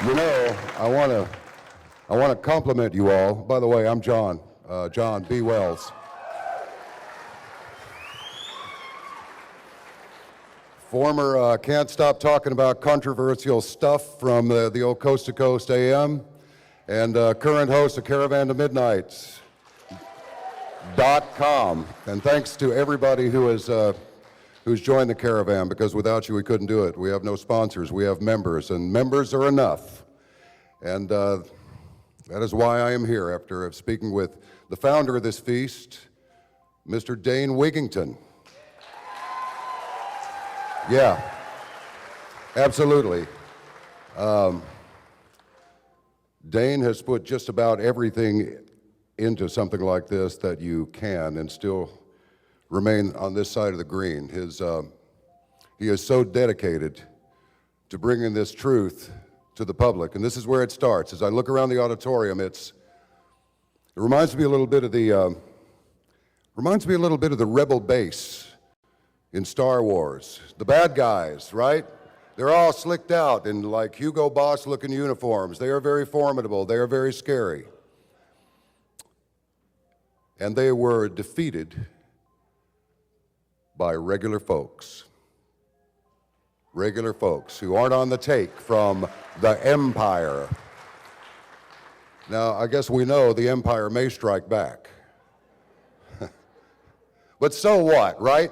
You know, I want to compliment you all. By the way, I'm John B. Wells. Former Can't Stop Talking About Controversial Stuff from the old Coast to Coast AM, and current host of Caravan to Midnight.com. And thanks to everybody who has who's joined the Caravan, because without you we couldn't do it. We have no sponsors, we have members, and members are enough. And that is why I am here after speaking with the founder of this feast, Mr. Dane Wigington. Yeah, absolutely. Dane has put just about everything into something like this that you can and still remain on this side of the green. He is so dedicated to bringing this truth to the public, and this is where it starts. As I look around the auditorium, it reminds me a little bit of the rebel base in Star Wars. The bad guys, right? They're all slicked out in like Hugo Boss looking uniforms. They are very formidable. They are very scary. And they were defeated by regular folks who aren't on the take from the Empire. Now, I guess we know the Empire may strike back. But so what, right?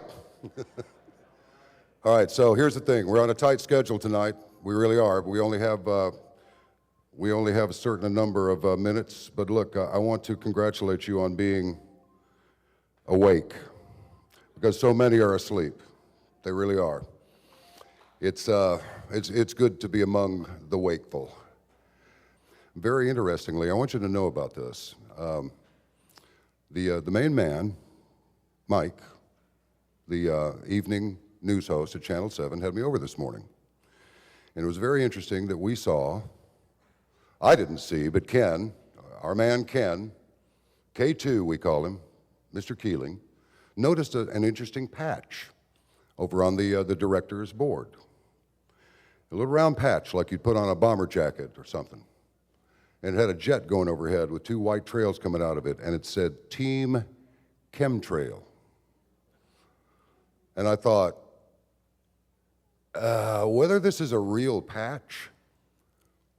All right, so here's the thing. We're on a tight schedule tonight. We really are. We only have a certain number of minutes. But look, I want to congratulate you on being awake, because so many are asleep. They really are. It's good to be among the wakeful. Very interestingly, I want you to know about this. The main man, Mike, the evening news host at Channel 7, had me over this morning. And it was very interesting that we saw, I didn't see, but Ken, our man Ken, K2 we call him, Mr. Keeling, noticed an interesting patch over on the director's board. A little round patch like you'd put on a bomber jacket or something. And it had a jet going overhead with two white trails coming out of it, and it said, Team Chemtrail. And I thought, whether this is a real patch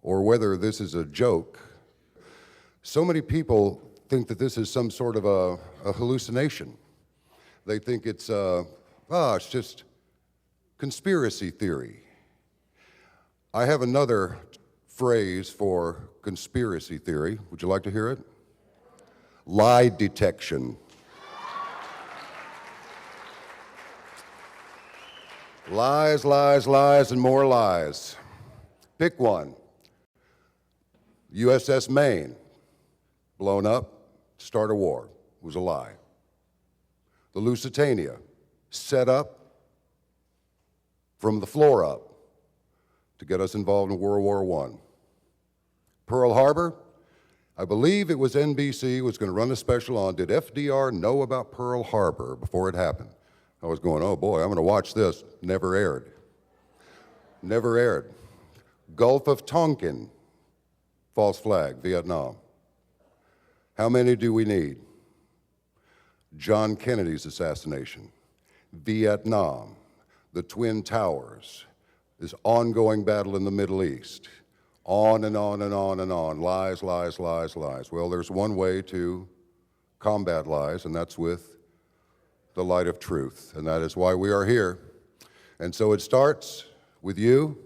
or whether this is a joke, so many people think that this is some sort of a hallucination. They think it's just conspiracy theory. I have another phrase for conspiracy theory. Would you like to hear it? Lie detection. Lies, lies, lies, and more lies. Pick one. USS Maine, blown up to start a war. It was a lie. The Lusitania, set up from the floor up to get us involved in World War I. Pearl Harbor, I believe it was NBC was going to run a special on, did FDR know about Pearl Harbor before it happened? I was going, oh boy, I'm going to watch this. Never aired. Never aired. Gulf of Tonkin, false flag, Vietnam. How many do we need? John Kennedy's assassination, Vietnam, the Twin Towers, this ongoing battle in the Middle East, on and on and on and on, lies, lies, lies, lies. Well, there's one way to combat lies, and that's with the light of truth, and that is why we are here. And so it starts with you.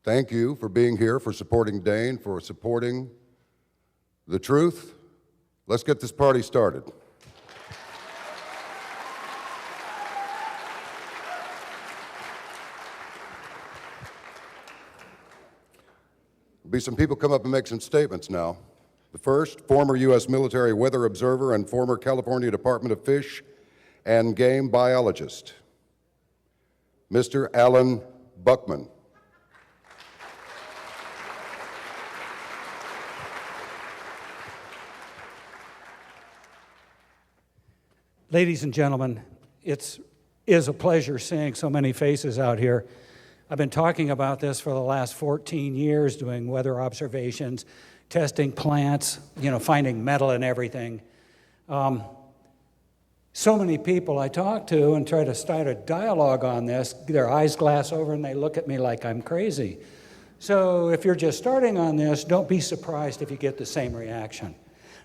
Thank you for being here, for supporting Dane, for supporting the truth. Let's get this party started. There'll be some people come up and make some statements now. The first, former U.S. military weather observer and former California Department of Fish and Game biologist, Mr. Allan Buckmann. Ladies and gentlemen, it is a pleasure seeing so many faces out here. I've been talking about this for the last 14 years, doing weather observations, testing plants, finding metal and everything. So many people I talk to and try to start a dialogue on this, their eyes glass over and they look at me like I'm crazy. So if you're just starting on this, don't be surprised if you get the same reaction.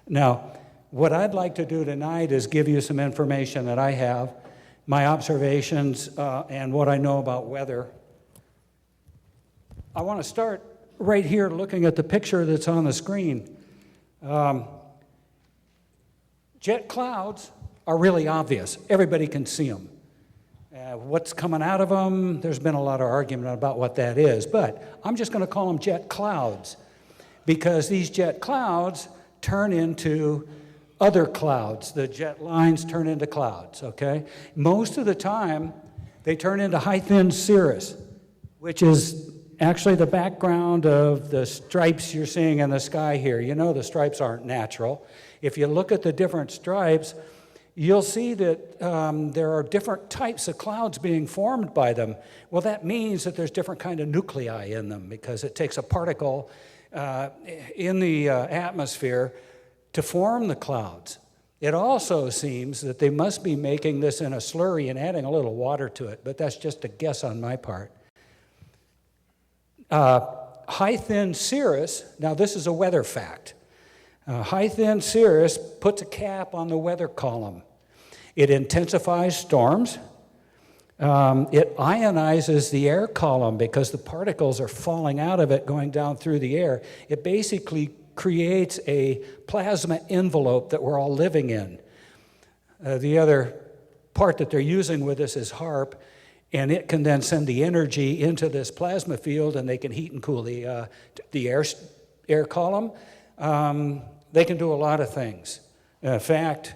Now, what I'd like to do tonight is give you some information that I have, my observations, and what I know about weather. I want to start right here looking at the picture that's on the screen. Jet clouds are really obvious. Everybody can see them. What's coming out of them, there's been a lot of argument about what that is, but I'm just going to call them jet clouds because these jet clouds turn into other clouds. The jet lines turn into clouds, okay? Most of the time, they turn into high thin cirrus, which is actually the background of the stripes you're seeing in the sky here. You know the stripes aren't natural. If you look at the different stripes, you'll see that there are different types of clouds being formed by them. Well, that means that there's different kind of nuclei in them because it takes a particle in the atmosphere to form the clouds. It also seems that they must be making this in a slurry and adding a little water to it, but that's just a guess on my part. High thin cirrus, now this is a weather fact. High thin cirrus puts a cap on the weather column. It intensifies storms. It ionizes the air column because the particles are falling out of it going down through the air. It basically creates a plasma envelope that we're all living in. The other part that they're using with this is HAARP, and it can then send the energy into this plasma field, and they can heat and cool the air column. They can do a lot of things. In fact,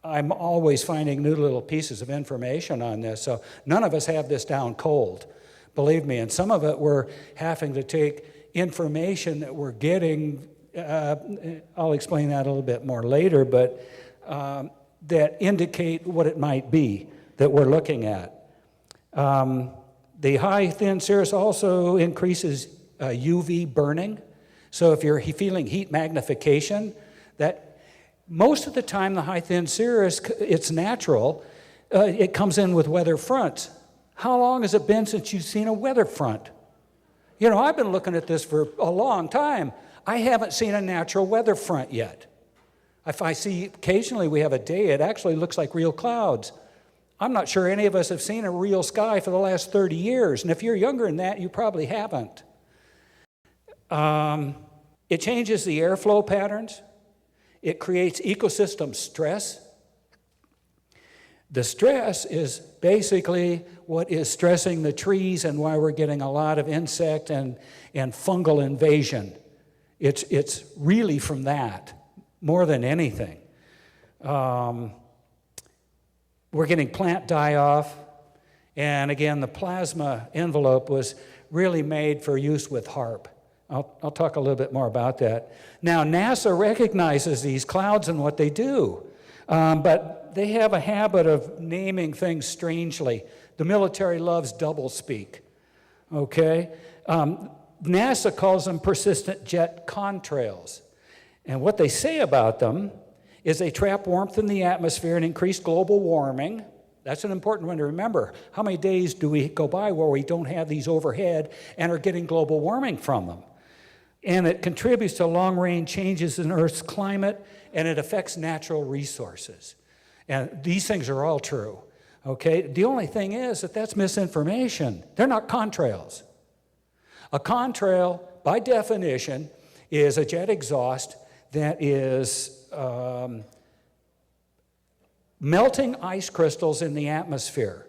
I'm always finding new little pieces of information on this, so none of us have this down cold, believe me. And some of it we're having to take information that we're getting, I'll explain that a little bit more later, but that indicate what it might be that we're looking at. The high thin cirrus also increases UV burning. So if you're feeling heat magnification, that most of the time the high thin cirrus, it's natural, it comes in with weather fronts. How long has it been since you've seen a weather front? I've been looking at this for a long time. I haven't seen a natural weather front yet. If I see occasionally we have a day, it actually looks like real clouds. I'm not sure any of us have seen a real sky for the last 30 years, and if you're younger than that, you probably haven't. It changes the airflow patterns. It creates ecosystem stress. The stress is basically what is stressing the trees and why we're getting a lot of insect and fungal invasion. It's really from that more than anything. We're getting plant die-off, and again, the plasma envelope was really made for use with HAARP. I'll talk a little bit more about that. Now, NASA recognizes these clouds and what they do, but they have a habit of naming things strangely. The military loves doublespeak, okay? NASA calls them persistent jet contrails. And what they say about them is they trap warmth in the atmosphere and increase global warming. That's an important one to remember. How many days do we go by where we don't have these overhead and are getting global warming from them? And it contributes to long-range changes in Earth's climate, and it affects natural resources. And these things are all true, okay? The only thing is that that's misinformation. They're not contrails. A contrail, by definition, is a jet exhaust that is melting ice crystals in the atmosphere.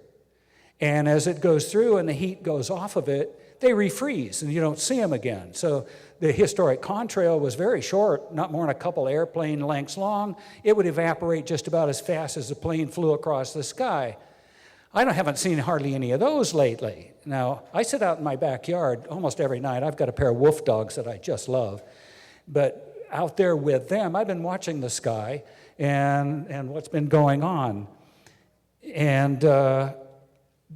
And as it goes through and the heat goes off of it, they refreeze and you don't see them again. So the historic contrail was very short, not more than a couple airplane lengths long. It would evaporate just about as fast as the plane flew across the sky. I haven't seen hardly any of those lately. Now, I sit out in my backyard almost every night. I've got a pair of wolf dogs that I just love. But out there with them, I've been watching the sky and what's been going on. And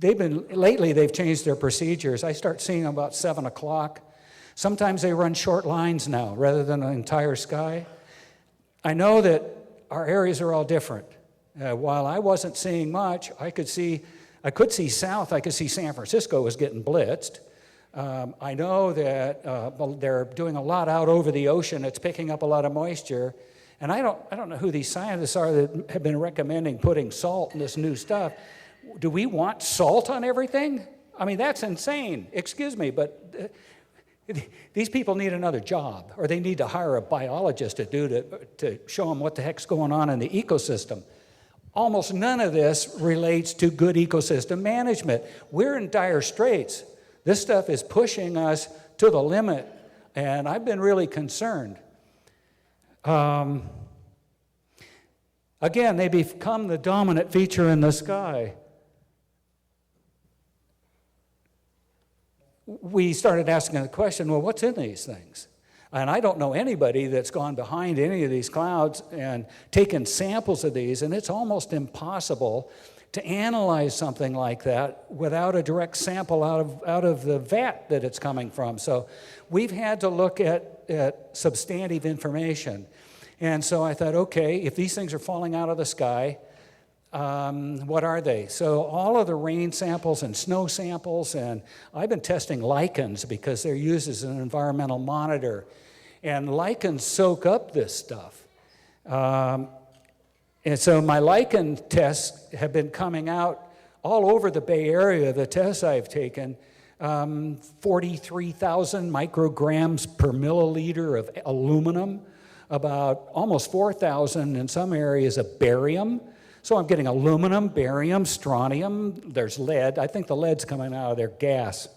lately they've changed their procedures. I start seeing them about 7 o'clock. Sometimes they run short lines now rather than an entire sky. I know that our areas are all different. While I wasn't seeing much, I could see south. I could see San Francisco was getting blitzed. I know that they're doing a lot out over the ocean. It's picking up a lot of moisture. And I don't know who these scientists are that have been recommending putting salt in this new stuff. Do we want salt on everything? I mean, that's insane. Excuse me, but these people need another job, or they need to hire a biologist to show them what the heck's going on in the ecosystem. Almost none of this relates to good ecosystem management. We're in dire straits. This stuff is pushing us to the limit, and I've been really concerned. Again, they become the dominant feature in the sky. We started asking the question, well, what's in these things? And I don't know anybody that's gone behind any of these clouds and taken samples of these, and it's almost impossible to analyze something like that without a direct sample out of the vat that it's coming from. So we've had to look at substantive information. And so I thought, okay, if these things are falling out of the sky, what are they? So all of the rain samples and snow samples, and I've been testing lichens because they're used as an environmental monitor. And lichens soak up this stuff. And so my lichen tests have been coming out all over the Bay Area, the tests I've taken, 43,000 micrograms per milliliter of aluminum, about almost 4,000 in some areas of barium. So I'm getting aluminum, barium, strontium, there's lead. I think the lead's coming out of their gas.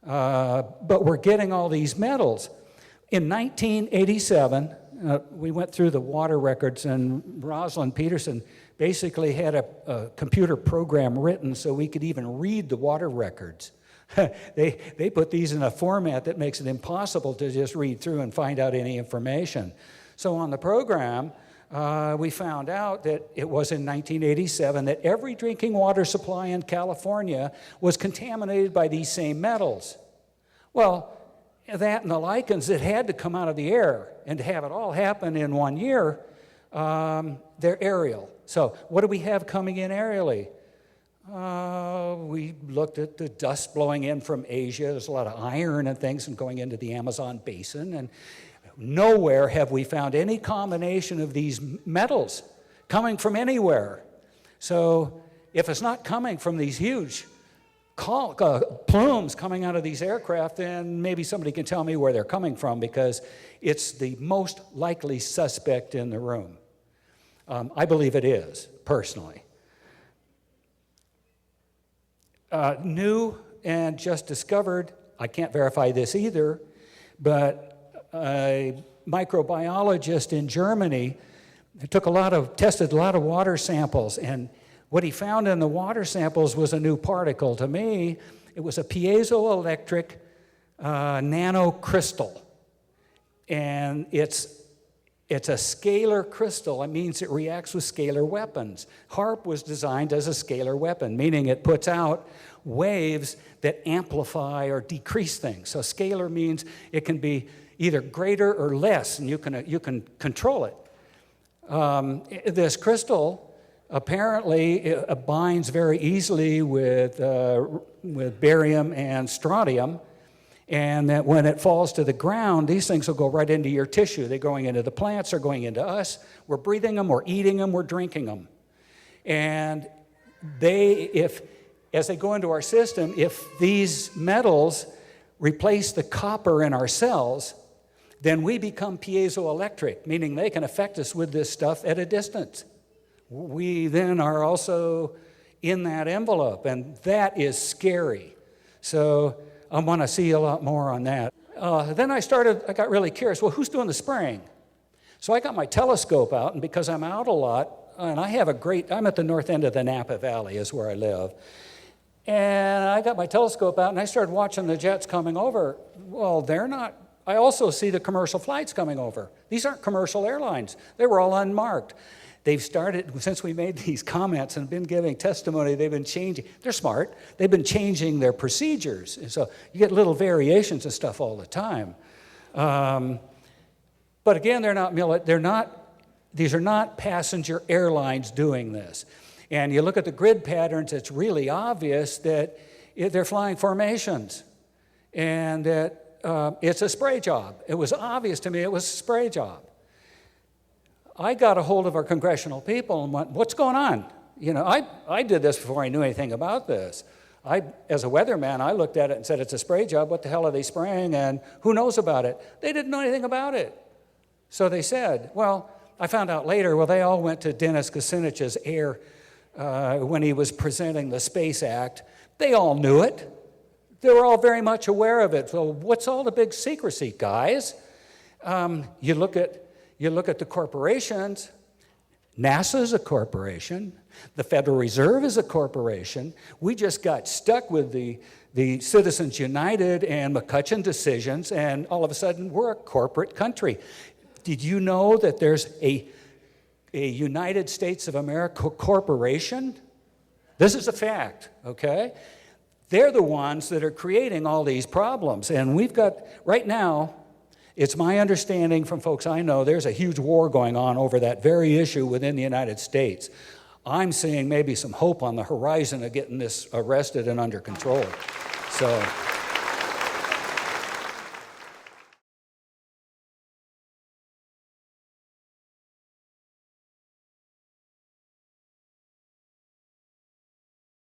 But we're getting all these metals. In 1987, we went through the water records, and Rosalind Peterson basically had a computer program written so we could even read the water records. They put these in a format that makes it impossible to just read through and find out any information. So on the program, we found out that it was in 1987 that every drinking water supply in California was contaminated by these same metals. Well, that and the lichens that had to come out of the air, and to have it all happen in 1 year, they're aerial. So what do we have coming in aerially? We looked at the dust blowing in from Asia. There's a lot of iron and things and going into the Amazon basin, and nowhere have we found any combination of these metals coming from anywhere. So if it's not coming from these huge plumes coming out of these aircraft, then maybe somebody can tell me where they're coming from, because it's the most likely suspect in the room. I believe it is, personally. New and just discovered, I can't verify this either, but a microbiologist in Germany tested a lot of water samples, and what he found in the water samples was a new particle. To me, it was a piezoelectric nanocrystal, and it's a scalar crystal. It means it reacts with scalar weapons. HAARP was designed as a scalar weapon, meaning it puts out waves that amplify or decrease things. So scalar means it can be either greater or less, and you can control it. This crystal apparently it binds very easily with barium and strontium, and that when it falls to the ground, these things will go right into your tissue. They're going into the plants, they're going into us. We're breathing them, we're eating them, we're drinking them. And as they go into our system, if these metals replace the copper in our cells, then we become piezoelectric, meaning they can affect us with this stuff at a distance. We then are also in that envelope, and that is scary. So I want to see a lot more on that. Then I got really curious, well, who's doing the spraying? So I got my telescope out, and because I'm out a lot, and I'm at the north end of the Napa Valley is where I live, and I got my telescope out, and I started watching the jets coming over. Well, they're not. I also see the commercial flights coming over. These aren't commercial airlines. They were all unmarked. they've started, since we made these comments and been giving testimony, they've been changing. They're smart. They've been changing their procedures. And so you get little variations and stuff all the time. But again, these are not passenger airlines doing this. And you look at the grid patterns, it's really obvious that they're flying formations and that it's a spray job. It was obvious to me it was a spray job. I got a hold of our congressional people and went, what's going on? You know, I did this before I knew anything about this. As a weatherman, I looked at it and said, it's a spray job. What the hell are they spraying? And who knows about it? They didn't know anything about it. So they said, well, I found out later, well, they all went to Dennis Kucinich's when he was presenting the Space Act. They all knew it. They were all very much aware of it. So what's all the big secrecy, guys? You look at the corporations. NASA's a corporation. The Federal Reserve is a corporation. We just got stuck with the Citizens United and McCutcheon decisions, and all of a sudden we're a corporate country. Did you know that there's a United States of America corporation? This is a fact, okay? They're the ones that are creating all these problems. And we've got, right now, it's my understanding from folks I know, there's a huge war going on over that very issue within the United States. I'm seeing maybe some hope on the horizon of getting this arrested and under control. So.